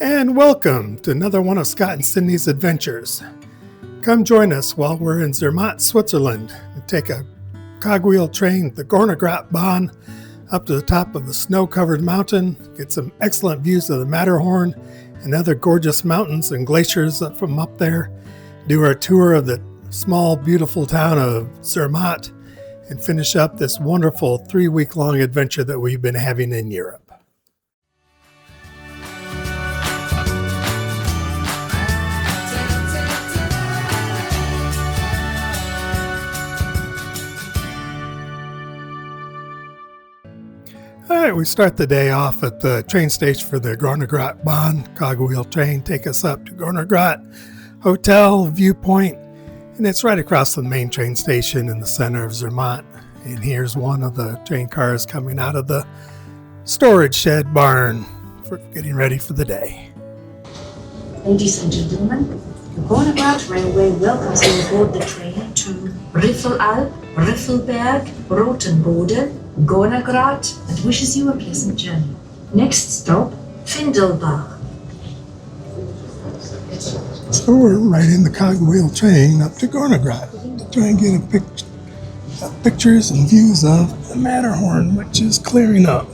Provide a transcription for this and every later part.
And welcome to another one of Scott and Sydney's adventures. Come join us while we're in Zermatt, Switzerland, and take a cogwheel train, the Gonergrat Bahn, up to the top of a snow-covered mountain, get some excellent views of the Matterhorn and other gorgeous mountains and glaciers from up there, do our tour of the small, beautiful town of Zermatt, and finish up this wonderful 3-week-long adventure that we've been having in Europe. All right, we start the day off at the train station for the Gonergrat Bahn cogwheel train. Take us up to Gonergrat Hotel Viewpoint, and it's right across the main train station in the center of Zermatt. And here's one of the train cars coming out of the storage shed barn for getting ready for the day. Ladies and gentlemen, the Gonergrat Railway welcomes you aboard the train to Riffelalp, Riffelberg, Rotenbode, Gonergrat, and wishes you a pleasant journey. Next stop, Findelbach. So we're riding the cogwheel train up to Gonergrat to try and get pictures and views of the Matterhorn, which is clearing up.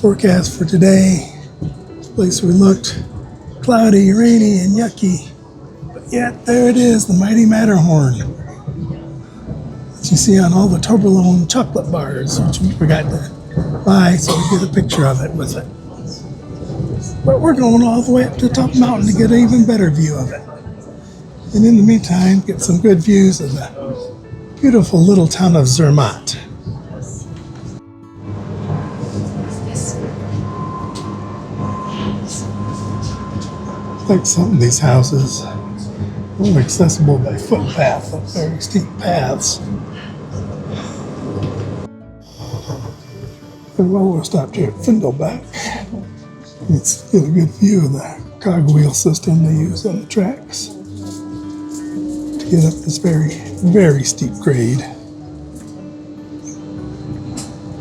Forecast for today, this place we looked, cloudy, rainy, and yucky. But yet, there it is, the mighty Matterhorn. As you see on all the Toblerone chocolate bars, which we forgot to buy, so we get a picture of it with it. But we're going all the way up to the top mountain to get an even better view of it. And in the meantime, get some good views of the beautiful little town of Zermatt. Like some of these houses are accessible by footpath up very steep paths. And while we're stopped here at Findelbach, let's get a good view of the cogwheel system they use on the tracks to get up this very, very steep grade.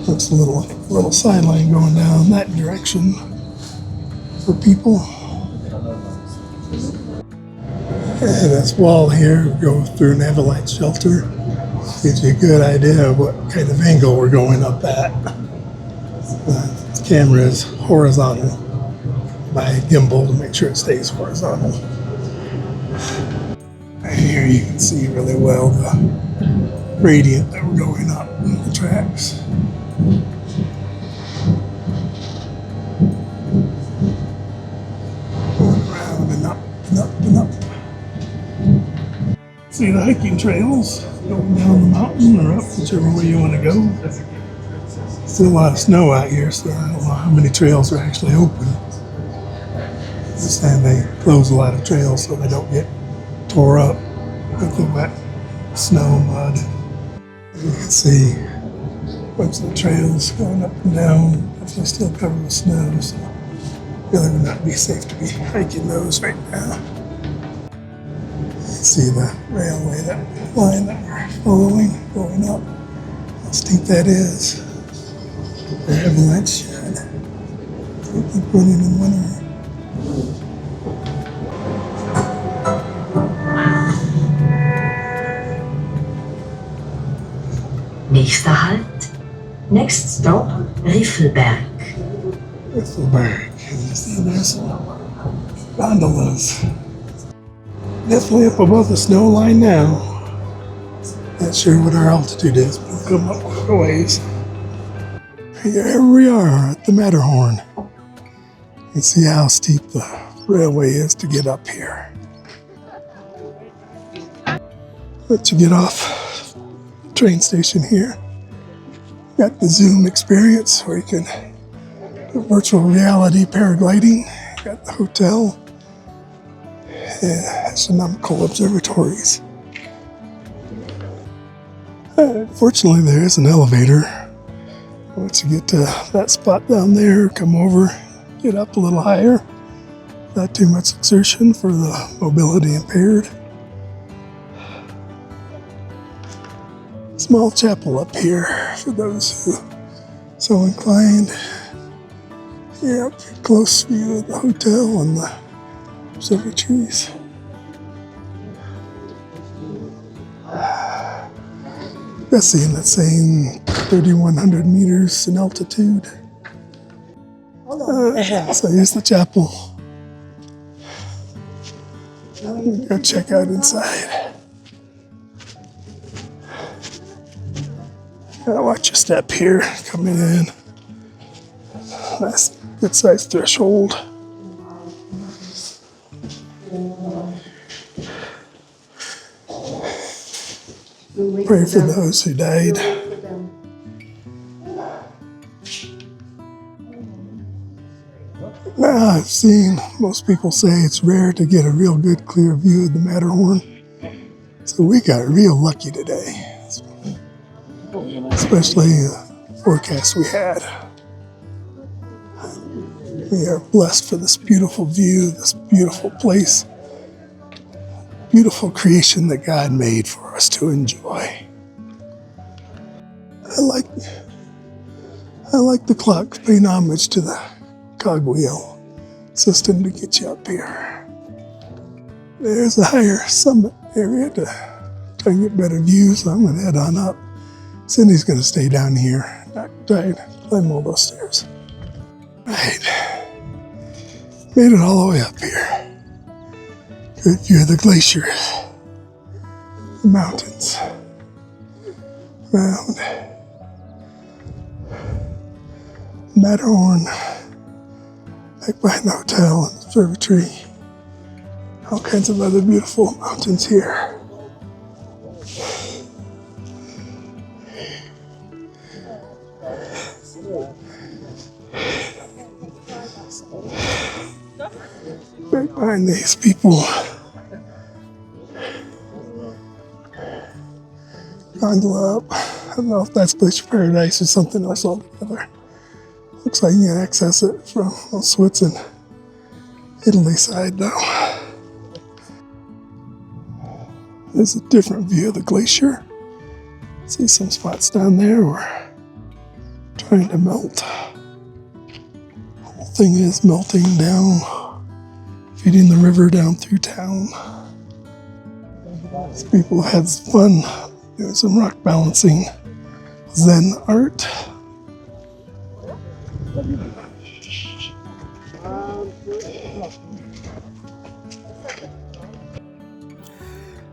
Looks a little sideline going down that direction for people. And this wall here goes through an avalanche shelter. Gives you a good idea of what kind of angle we're going up at. The camera is horizontal by gimbal to make sure it stays horizontal. And here you can see really well the gradient that we're going up in the tracks. Going around and up and up and up. See the hiking trails going down the mountain or up, whichever way you want to go. Still a lot of snow out here, so I don't know how many trails are actually open. This time they close a lot of trails so they don't get tore up with the wet snow, mud. As you can see, a bunch of the trails going up and down, definitely still covered with snow, so really would not be safe to be hiking those right now. See the railway, that line that we're following, going up. How steep that is. The avalanche shed. We keep running in winter. Nächster Halt. Next stop, Riffelberg. Riffelberg. You see there's some gondolas. Definitely up above the snow line now. Not sure what our altitude is, but we'll come up quite a ways. Here we are at the Matterhorn. You can see how steep the railway is to get up here. Let you get off the train station here. Got the Zoom experience where you can do virtual reality paragliding. Got the hotel. Astronomical observatories. Fortunately, there is an elevator. Once you get to that spot down there, come over, get up a little higher. Not too much exertion for the mobility impaired. Small chapel up here for those who so inclined. Yeah, close view of the hotel and the observatories. That's seeing that same 3,100 meters in altitude. So here's the chapel. Go check out inside. Watch your step here coming in. Nice, good sized threshold. Pray for those who died. Now, I've seen most people say it's rare to get a real good clear view of the Matterhorn. So we got real lucky today, especially the forecast we had. We are blessed for this beautiful view, this beautiful place, beautiful creation that God made for us to enjoy. I like the clock paying homage to the cogwheel system to get you up here. There's a higher summit area to try and get better views, so I'm going to head on up. Cindy's going to stay down here, not try to climb all those stairs. Right. Made it all the way up here. Good view of the glaciers, the mountains, around Matterhorn, back behind the hotel and observatory. All kinds of other beautiful mountains here. Right behind these people. Gondola up. I don't know if that's Glacier Paradise or something else altogether. Looks like you can access it from Switzerland, Italy side though. There's a different view of the glacier. See some spots down there where trying to melt. The whole thing is melting down, feeding the river down through town. These people had fun doing some rock balancing, Zen art.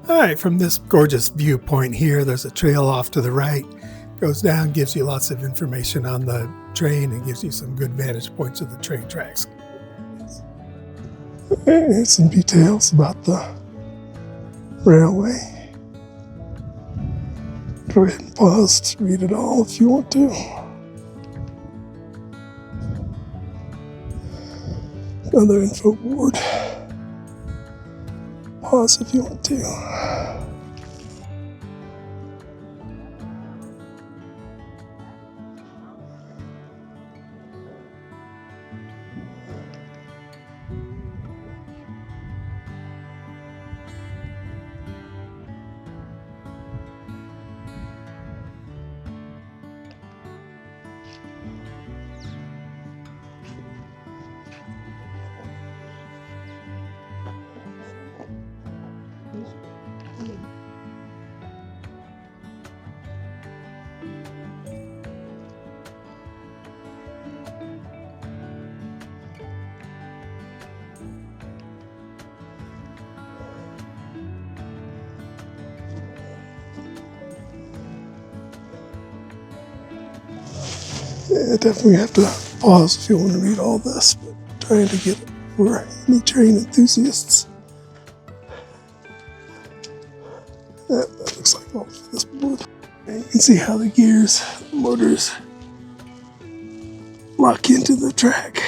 All right, from this gorgeous viewpoint here, there's a trail off to the right. Goes down, gives you lots of information on the train, and gives you some good vantage points of the train tracks. Here's some details about the railway. Go ahead and pause to read it all if you want to. Another info board. Pause if you want to. Yeah, definitely have to pause if you want to read all this, but trying to get it for any train enthusiasts. That looks like all of this board. And you can see how the gears, the motors, lock into the track.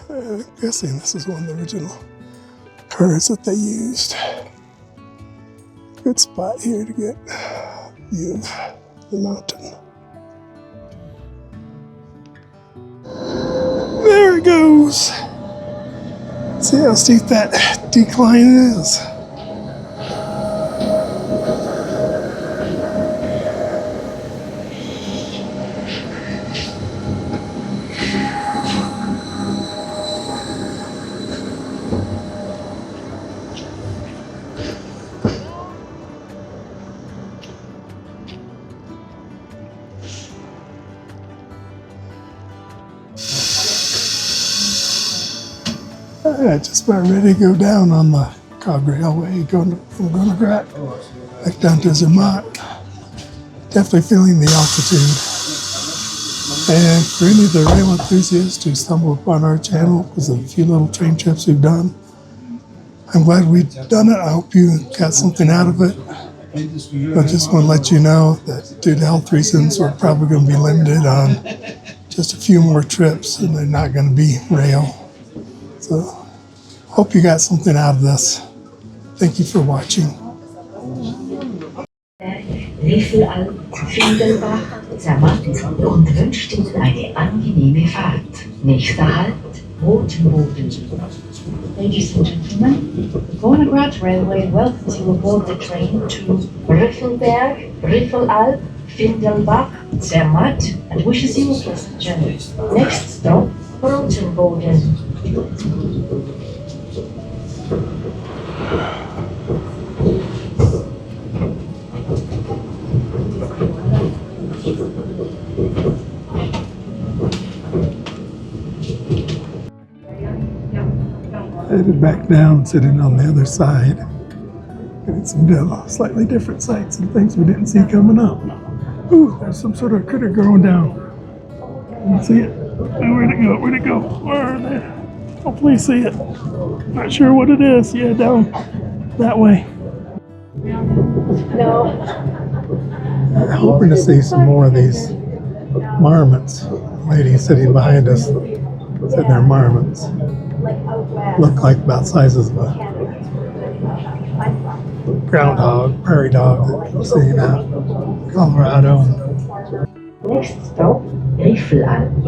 I'm guessing this is one of the original cars that they used. Good spot here to get a view of the mountain. There it goes. See how steep that decline is. Just about ready to go down on the cogwheel way, going from Gonergrat back down to Zermatt. Definitely feeling the altitude. And for any of the rail enthusiasts who stumbled upon our channel because of a few little train trips we've done, I'm glad we've done it. I hope you got something out of it. I just want to let you know that due to health reasons, we're probably going to be limited on just a few more trips, and they're not going to be rail. So, hope you got something out of this. Thank you for watching. Riffelalp, Findelbach, Zermatt und wünscht Ihnen eine angenehme Fahrt. Nächster Halt, Rotenboden. Ladies and gentlemen, the Gonergrat Railway welcomes you aboard the train to Riffelberg, Riffelalp, Findelbach, Zermatt, and wishes you a pleasant journey. Next stop, Rotenboden. Headed back down, sitting on the other side. Getting some slightly different sights and things we didn't see coming up. Ooh, there's some sort of critter going down. Can you see it? Oh, where'd it go? Where'd it go? Where are they? Hopefully you see it. Not sure what it is. Yeah, down that way. No. I'm hoping to see some more of these marmots. Lady sitting behind us said they're marmots. Look like about sizes of a groundhog, prairie dog that you're seeing out in Colorado. Next stop, Riffelalp.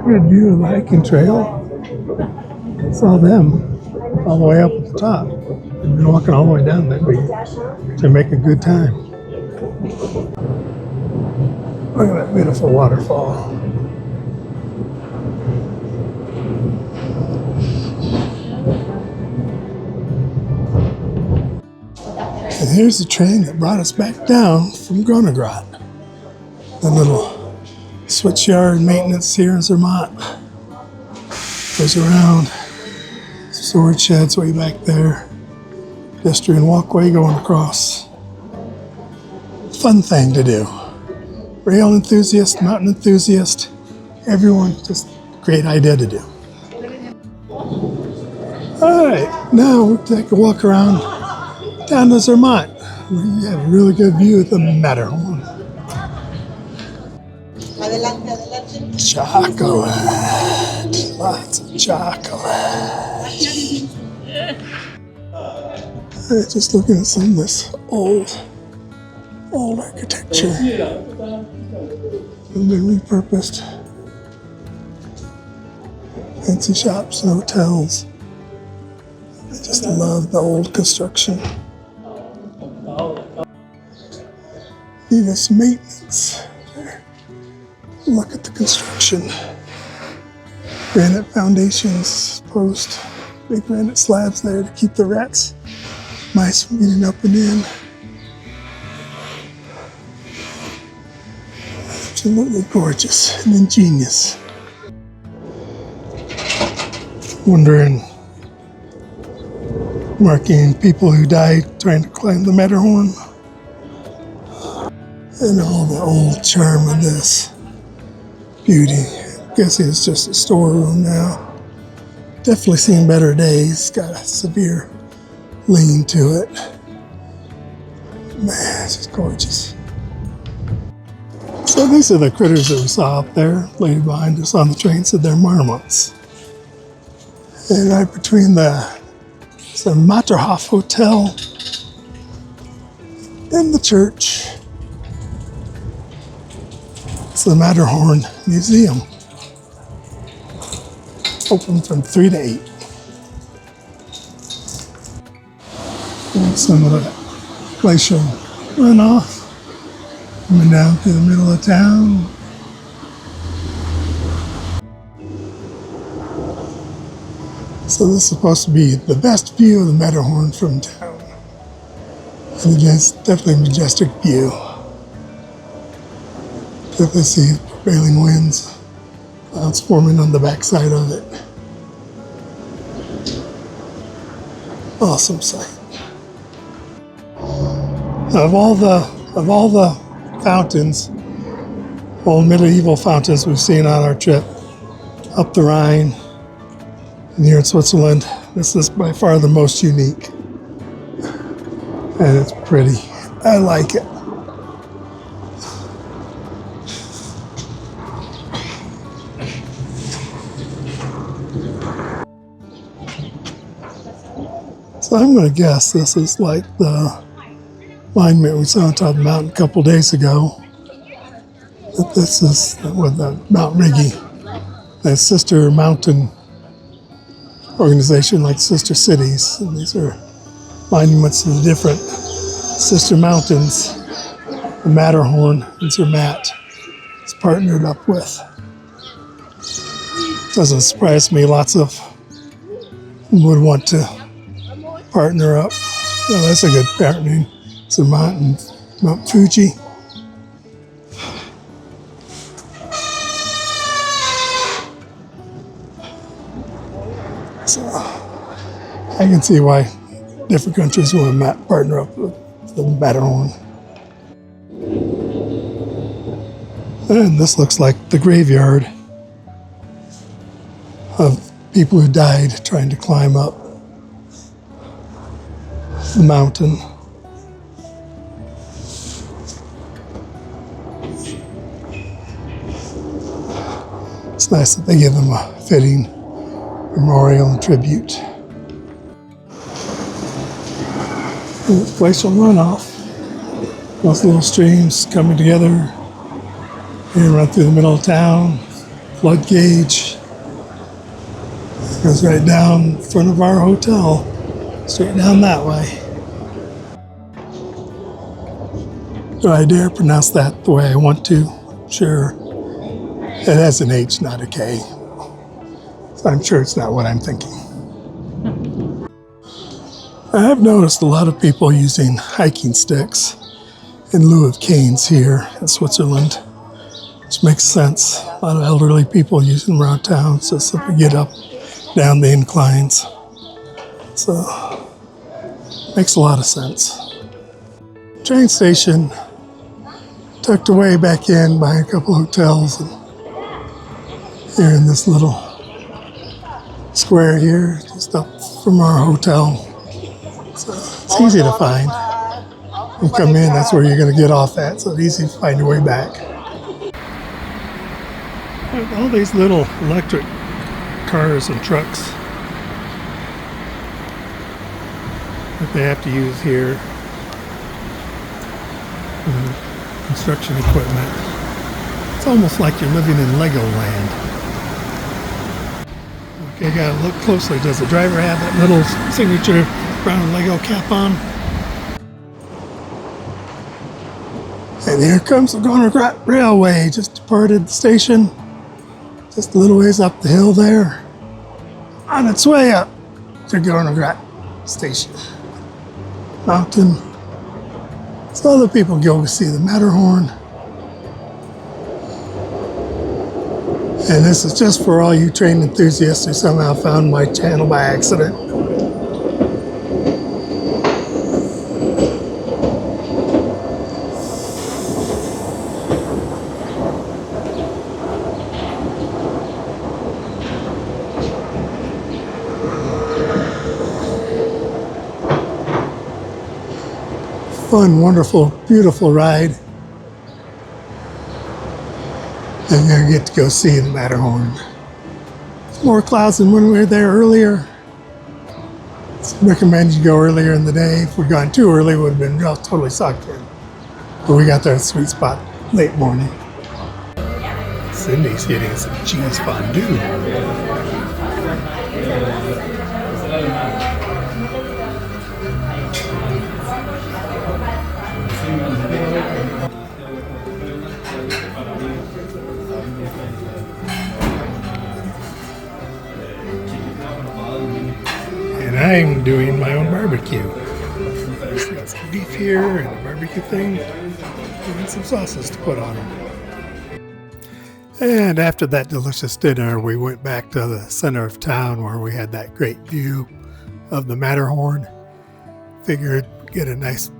Good view of the hiking trail. Saw them all the way up at the top. They've been walking all the way down there to make a good time. Look at that beautiful waterfall. And here's the train that brought us back down from Gonergrat. The little switchyard maintenance here in Zermatt. Goes around. Storage sheds way back there. Pedestrian walkway going across. Fun thing to do. Rail enthusiast, mountain enthusiast, everyone, just great idea to do. All right, now we'll take a walk around down to Zermatt. We have a really good view of the Matterhorn. Chocolate, lots of chocolate. Just looking at some of this old architecture. Has been repurposed. Fancy shops and hotels. I just love the old construction. Need some maintenance. Look at the construction. Granite foundations, post, big granite slabs there to keep the rats, mice from getting up and in. Absolutely gorgeous and ingenious. Wondering, marking people who died trying to climb the Matterhorn. And all the old charm of this beauty. I guess it's just a storeroom now. Definitely seen better days. Got a severe lean to it. Man, it's just gorgeous. So these are the critters that we saw up there. Lady behind us on the train said they're marmots. And right between the Matterhof Hotel and the church, it's the Matterhorn Museum. Open from 3 to 8. And some of the glacial runoff coming down through the middle of town. So this is supposed to be the best view of the Matterhorn from town. And it is definitely a majestic view. If I see prevailing winds, clouds forming on the backside of it. Awesome sight. Of all the fountains, old medieval fountains we've seen on our trip up the Rhine and here in Switzerland, this is by far the most unique. And it's pretty. I like it. So I'm going to guess this is like the monument we saw on top of the mountain a couple days ago. That this is with the Mount Rigi, the sister mountain organization like sister cities. And these are monuments to the different sister mountains the Matterhorn and Zermatt is partnered up with. Doesn't surprise me, lots of them would want to partner up. Well, that's a good partnering. Zermatt and Mount Fuji. So I can see why different countries want to partner up with the Matterhorn. And this looks like the graveyard of people who died trying to climb up the mountain. It's nice that they give them a fitting memorial and tribute. Glacial runoff. Those little streams coming together and run through the middle of town. Flood gauge. Goes right down in front of our hotel. Straight down that way. Do I dare pronounce that the way I want to? Sure. It has an H, not a K. So I'm sure it's not what I'm thinking. I have noticed a lot of people using hiking sticks in lieu of canes here in Switzerland, which makes sense. A lot of elderly people using them around town so simply get up, down the inclines. So, makes a lot of sense. Train station tucked away back in by a couple hotels, and here in this little square here, just up from our hotel. So it's easy to find. You come in, that's where you're going to get off at, so it's easy to find your way back. All these little electric cars and trucks that they have to use here. Construction equipment. It's almost like you're living in Legoland. Okay, gotta look closely. Does the driver have that little signature brown Lego cap on? And here comes the Gonergrat Railway. Just departed the station. Just a little ways up the hill there. On its way up to Gonergrat Station. Mountain. So other people go to see the Matterhorn. And this is just for all you train enthusiasts who somehow found my channel by accident. Fun, wonderful, beautiful ride. And you're going to get to go see the Matterhorn. More clouds than when we were there earlier. I recommend you go earlier in the day. If we'd gone too early, it would have been totally sucked in. But we got there at the sweet spot late morning. Cindy's getting some cheese fondue. And I'm doing my own barbecue. Just got some beef here and a barbecue thing, and some sauces to put on them. And after that delicious dinner, we went back to the center of town where we had that great view of the Matterhorn. Figured get a nice,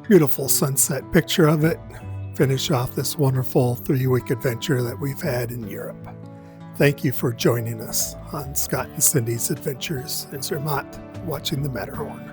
beautiful sunset picture of it. Finish off this wonderful 3-week adventure that we've had in Europe. Thank you for joining us on Scott and Cindy's Adventures in Zermatt, watching the Matterhorn.